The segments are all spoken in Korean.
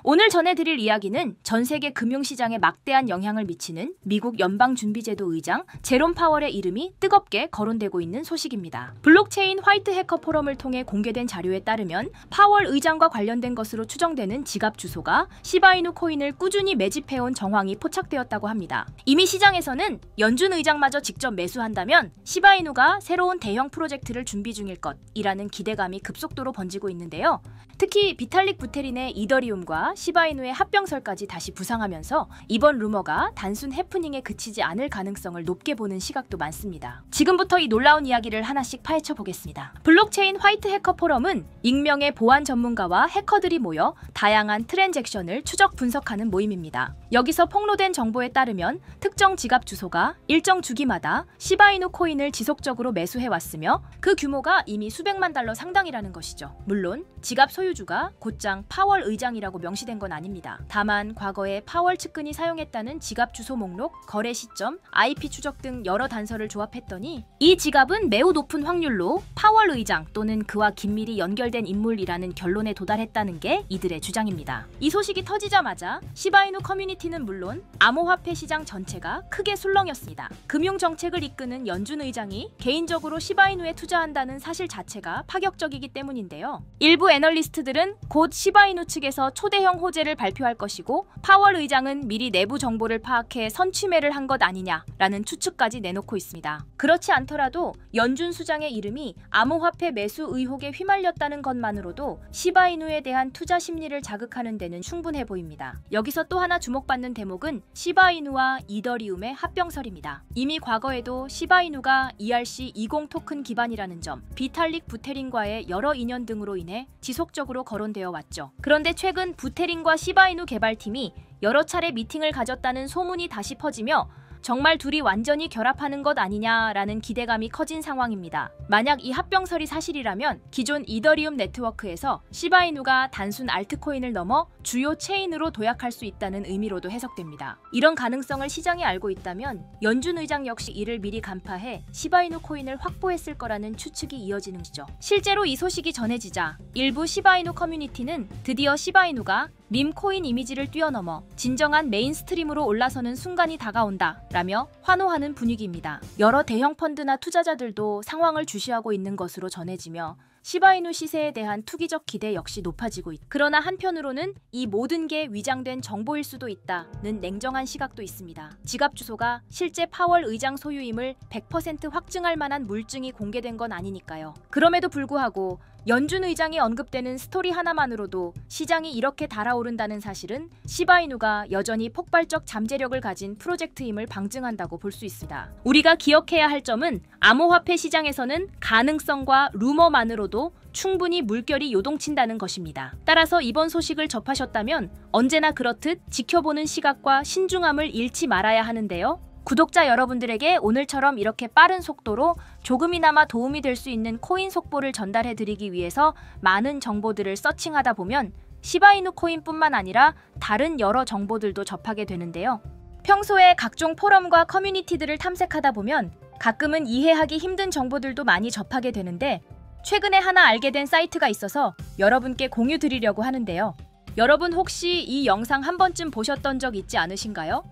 오늘 전해드릴 이야기는 전 세계 금융시장에 막대한 영향을 미치는 미국 연방준비제도 의장 제롬 파월의 이름이 뜨겁게 거론되고 있는 소식입니다. 블록체인 화이트 해커 포럼을 통해 공개된 자료에 따르면 파월 의장과 관련된 것으로 추정되는 지갑 주소가 시바이누 코인을 꾸준히 매집해온 정황이 포착되었다고 합니다. 이미 시장에서는 연준 의장마저 직접 매수한다면 시바이누가 새로운 대형 프로젝트를 준비 중일 것이라는 기대감이 급속도로 번지고 있는데요. 특히 비탈릭 부테린의 이더리움과 시바이누의 합병설까지 다시 부상하면서 이번 루머가 단순 해프닝에 그치지 않을 가능성을 높게 보는 시각도 많습니다. 지금부터 이 놀라운 이야기를 하나씩 파헤쳐 보겠습니다. 블록체인 화이트 해커 포럼은 익명의 보안 전문가와 해커들이 모여 다양한 트랜잭션을 추적 분석하는 모임입니다. 여기서 폭로된 정보에 따르면 특정 지갑 주소가 일정 주기마다 시바이누 코인을 지속적으로 매수해왔으며 그 규모가 이미 수백만 달러 상당이라는 것이죠. 물론 지갑 소유주가 곧장 파월 의장이라고 명시된 건 아닙니다. 다만 과거에 파월 측근이 사용했다는 지갑 주소 목록, 거래 시점, IP 추적 등 여러 단서를 조합했더니 이 지갑은 매우 높은 확률로 파월 의장 또는 그와 긴밀히 연결된 인물이라는 결론에 도달했다는 게 이들의 주장입니다. 이 소식이 터지자마자 시바이누 커뮤니티는 물론 암호화폐 시장 전체가 크게 술렁였습니다. 금융정책을 이끄는 연준 의장이 개인적으로 시바이누에 투자한다는 사실 자체가 파격적이기 때문인데요. 일부 애널리스트들은 곧 시바이누 측에서 초대형 호재를 발표할 것이고 파월 의장은 미리 내부 정보를 파악해 선취매를 한 것 아니냐라는 추측까지 내놓고 있습니다. 그렇지 않더라도 연준 수장의 이름이 암호화폐 매수 의혹에 휘말렸다는 것만으로도 시바이누에 대한 투자 심리를 자극하는 데는 충분해 보입니다. 여기서 또 하나 주목받는 대목은 시바이누와 이더리움의 합병설입니다. 이미 과거에도 시바이누가 ERC20 토큰 기반이라는 점, 비탈릭 부테린과의 여러 인연 등으로 인해 지속적으로 거론되어 왔죠. 그런데 최근 부테린과 시바이누 개발팀이 여러 차례 미팅을 가졌다는 소문이 다시 퍼지며 정말 둘이 완전히 결합하는 것 아니냐라는 기대감이 커진 상황입니다. 만약 이 합병설이 사실이라면 기존 이더리움 네트워크에서 시바이누가 단순 알트코인을 넘어 주요 체인으로 도약할 수 있다는 의미로도 해석됩니다. 이런 가능성을 시장이 알고 있다면 연준 의장 역시 이를 미리 간파해 시바이누 코인을 확보했을 거라는 추측이 이어지는 것이죠. 실제로 이 소식이 전해지자 일부 시바이누 커뮤니티는 드디어 시바이누가 밈 코인 이미지를 뛰어넘어 진정한 메인스트림으로 올라서는 순간이 다가온다 라며 환호하는 분위기입니다. 여러 대형 펀드나 투자자들도 상황을 주시하고 있는 것으로 전해지며 시바이누 시세에 대한 투기적 기대 역시 높아지고 있다. 그러나 한편으로는 이 모든 게 위장된 정보일 수도 있다는 냉정한 시각도 있습니다. 지갑 주소가 실제 파월 의장 소유임을 100% 확증할 만한 물증이 공개된 건 아니니까요. 그럼에도 불구하고 연준 의장이 언급되는 스토리 하나만으로도 시장이 이렇게 달아오른다는 사실은 시바이누가 여전히 폭발적 잠재력을 가진 프로젝트임을 방증한다고 볼 수 있습니다. 우리가 기억해야 할 점은 암호화폐 시장에서는 가능성과 루머만으로도 충분히 물결이 요동친다는 것입니다. 따라서 이번 소식을 접하셨다면 언제나 그렇듯 지켜보는 시각과 신중함을 잃지 말아야 하는데요. 구독자 여러분들에게 오늘처럼 이렇게 빠른 속도로 조금이나마 도움이 될 수 있는 코인 속보를 전달해드리기 위해서 많은 정보들을 서칭하다 보면 시바이누 코인뿐만 아니라 다른 여러 정보들도 접하게 되는데요. 평소에 각종 포럼과 커뮤니티들을 탐색하다 보면 가끔은 이해하기 힘든 정보들도 많이 접하게 되는데 최근에 하나 알게 된 사이트가 있어서 여러분께 공유 드리려고 하는데요. 여러분 혹시 이 영상 한 번쯤 보셨던 적 있지 않으신가요?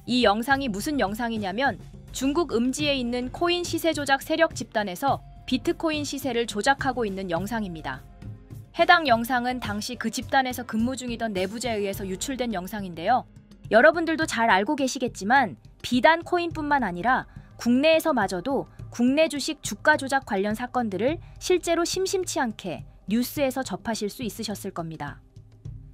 이 영상이 무슨 영상이냐면 중국 음지에 있는 코인 시세 조작 세력 집단에서 비트코인 시세를 조작하고 있는 영상입니다. 해당 영상은 당시 그 집단에서 근무 중이던 내부자에 의해서 유출된 영상인데요. 여러분들도 잘 알고 계시겠지만 비단 코인뿐만 아니라 국내에서마저도 국내 주식 주가 조작 관련 사건들을 실제로 심심치 않게 뉴스에서 접하실 수 있으셨을 겁니다.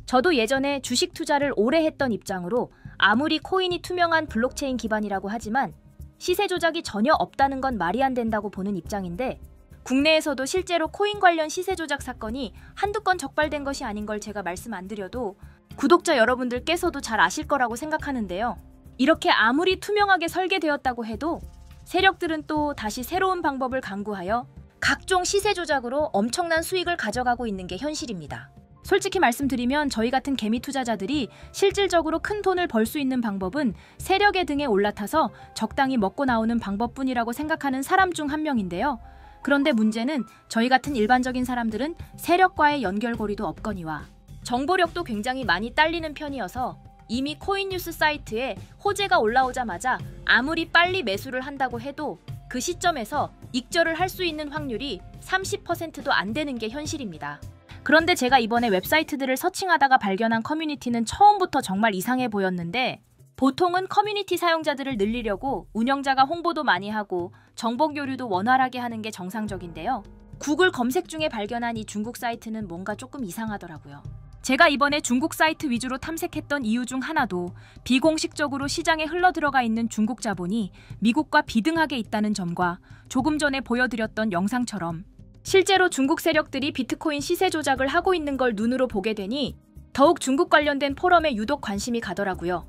저도 예전에 주식 투자를 오래 했던 입장으로 아무리 코인이 투명한 블록체인 기반이라고 하지만 시세 조작이 전혀 없다는 건 말이 안 된다고 보는 입장인데 국내에서도 실제로 코인 관련 시세 조작 사건이 한두 건 적발된 것이 아닌 걸 제가 말씀 안 드려도 구독자 여러분들께서도 잘 아실 거라고 생각하는데요. 이렇게 아무리 투명하게 설계되었다고 해도 세력들은 또 다시 새로운 방법을 강구하여 각종 시세 조작으로 엄청난 수익을 가져가고 있는 게 현실입니다. 솔직히 말씀드리면 저희 같은 개미 투자자들이 실질적으로 큰 돈을 벌 수 있는 방법은 세력의 등에 올라타서 적당히 먹고 나오는 방법뿐이라고 생각하는 사람 중 한 명인데요. 그런데 문제는 저희 같은 일반적인 사람들은 세력과의 연결고리도 없거니와 정보력도 굉장히 많이 딸리는 편이어서 이미 코인뉴스 사이트에 호재가 올라오자마자 아무리 빨리 매수를 한다고 해도 그 시점에서 익절을 할 수 있는 확률이 30%도 안 되는 게 현실입니다. 그런데 제가 이번에 웹사이트들을 서칭하다가 발견한 커뮤니티는 처음부터 정말 이상해 보였는데, 보통은 커뮤니티 사용자들을 늘리려고 운영자가 홍보도 많이 하고 정보 교류도 원활하게 하는 게 정상적인데요. 구글 검색 중에 발견한 이 중국 사이트는 뭔가 조금 이상하더라고요. 제가 이번에 중국 사이트 위주로 탐색했던 이유 중 하나도 비공식적으로 시장에 흘러들어가 있는 중국 자본이 미국과 비등하게 있다는 점과 조금 전에 보여드렸던 영상처럼 실제로 중국 세력들이 비트코인 시세 조작을 하고 있는 걸 눈으로 보게 되니 더욱 중국 관련된 포럼에 유독 관심이 가더라고요.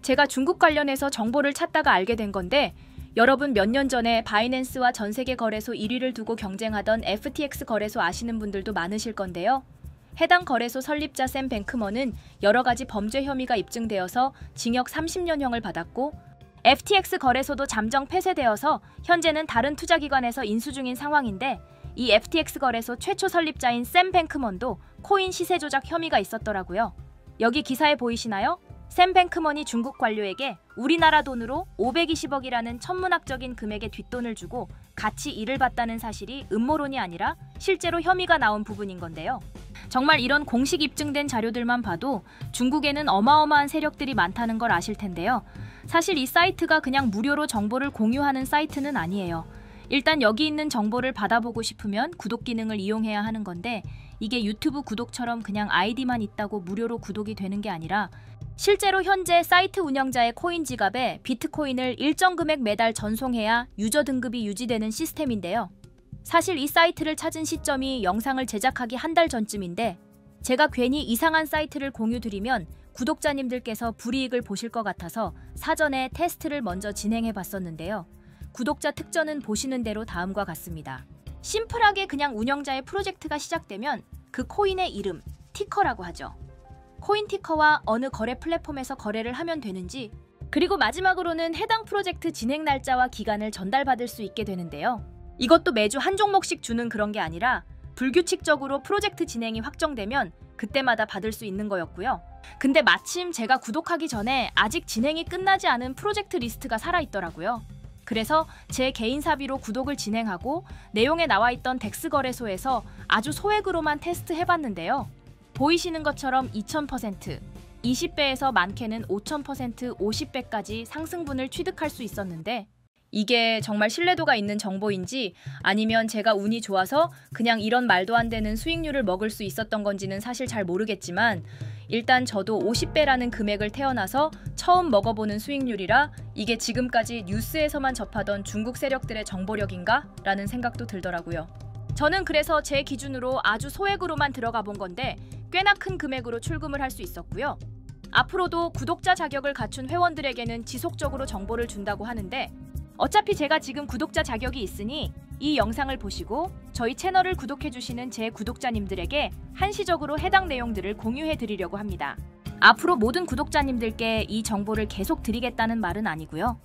제가 중국 관련해서 정보를 찾다가 알게 된 건데, 여러분 몇 년 전에 바이낸스와 전 세계 거래소 1위를 두고 경쟁하던 FTX 거래소 아시는 분들도 많으실 건데요. 해당 거래소 설립자 샘 뱅크먼은 여러 가지 범죄 혐의가 입증되어서 징역 30년형을 받았고, FTX 거래소도 잠정 폐쇄되어서 현재는 다른 투자기관에서 인수 중인 상황인데, 이 FTX 거래소 최초 설립자인 샘 뱅크먼도 코인 시세 조작 혐의가 있었더라고요. 여기 기사에 보이시나요? 샘 뱅크먼이 중국 관료에게 우리나라 돈으로 520억이라는 천문학적인 금액의 뒷돈을 주고 같이 일을 봤다는 사실이 음모론이 아니라 실제로 혐의가 나온 부분인 건데요. 정말 이런 공식 입증된 자료들만 봐도 중국에는 어마어마한 세력들이 많다는 걸 아실 텐데요. 사실 이 사이트가 그냥 무료로 정보를 공유하는 사이트는 아니에요. 일단 여기 있는 정보를 받아보고 싶으면 구독 기능을 이용해야 하는 건데, 이게 유튜브 구독처럼 그냥 아이디만 있다고 무료로 구독이 되는 게 아니라 실제로 현재 사이트 운영자의 코인 지갑에 비트코인을 일정 금액 매달 전송해야 유저 등급이 유지되는 시스템인데요. 사실 이 사이트를 찾은 시점이 영상을 제작하기 한 달 전쯤인데, 제가 괜히 이상한 사이트를 공유드리면 구독자님들께서 불이익을 보실 것 같아서 사전에 테스트를 먼저 진행해 봤었는데요. 구독자 특전은 보시는 대로 다음과 같습니다. 심플하게 그냥 운영자의 프로젝트가 시작되면 그 코인의 이름, 티커라고 하죠. 코인 티커와 어느 거래 플랫폼에서 거래를 하면 되는지, 그리고 마지막으로는 해당 프로젝트 진행 날짜와 기간을 전달받을 수 있게 되는데요. 이것도 매주 한 종목씩 주는 그런 게 아니라 불규칙적으로 프로젝트 진행이 확정되면 그때마다 받을 수 있는 거였고요. 근데 마침 제가 구독하기 전에 아직 진행이 끝나지 않은 프로젝트 리스트가 살아있더라고요. 그래서 제 개인 사비로 구독을 진행하고 내용에 나와 있던 덱스 거래소에서 아주 소액으로만 테스트 해봤는데요. 보이시는 것처럼 2000%, 20배에서 많게는 5000%, 50배까지 상승분을 취득할 수 있었는데, 이게 정말 신뢰도가 있는 정보인지 아니면 제가 운이 좋아서 그냥 이런 말도 안 되는 수익률을 먹을 수 있었던 건지는 사실 잘 모르겠지만, 일단 저도 50배라는 금액을 태어나서 처음 먹어보는 수익률이라 이게 지금까지 뉴스에서만 접하던 중국 세력들의 정보력인가? 라는 생각도 들더라고요. 저는 그래서 제 기준으로 아주 소액으로만 들어가 본 건데 꽤나 큰 금액으로 출금을 할 수 있었고요. 앞으로도 구독자 자격을 갖춘 회원들에게는 지속적으로 정보를 준다고 하는데, 어차피 제가 지금 구독자 자격이 있으니 이 영상을 보시고 저희 채널을 구독해주시는 제 구독자님들에게 한시적으로 해당 내용들을 공유해드리려고 합니다. 앞으로 모든 구독자님들께 이 정보를 계속 드리겠다는 말은 아니고요.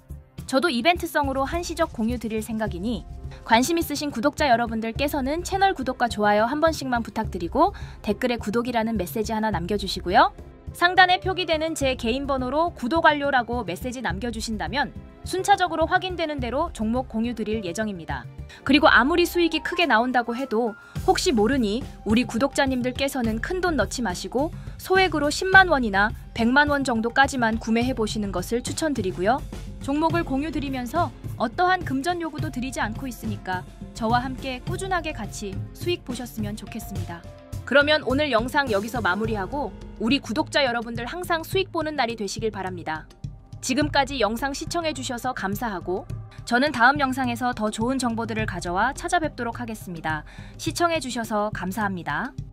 저도 이벤트성으로 한시적 공유 드릴 생각이니 관심 있으신 구독자 여러분들께서는 채널 구독과 좋아요 한 번씩만 부탁드리고 댓글에 구독이라는 메시지 하나 남겨주시고요. 상단에 표기되는 제 개인 번호로 구독 완료라고 메시지 남겨주신다면 순차적으로 확인되는 대로 종목 공유 드릴 예정입니다. 그리고 아무리 수익이 크게 나온다고 해도 혹시 모르니 우리 구독자님들께서는 큰돈 넣지 마시고 소액으로 10만 원이나 100만 원 정도까지만 구매해 보시는 것을 추천드리고요. 종목을 공유 드리면서 어떠한 금전 요구도 드리지 않고 있으니까 저와 함께 꾸준하게 같이 수익 보셨으면 좋겠습니다. 그러면 오늘 영상 여기서 마무리하고 우리 구독자 여러분들 항상 수익 보는 날이 되시길 바랍니다. 지금까지 영상 시청해주셔서 감사하고 저는 다음 영상에서 더 좋은 정보들을 가져와 찾아뵙도록 하겠습니다. 시청해주셔서 감사합니다.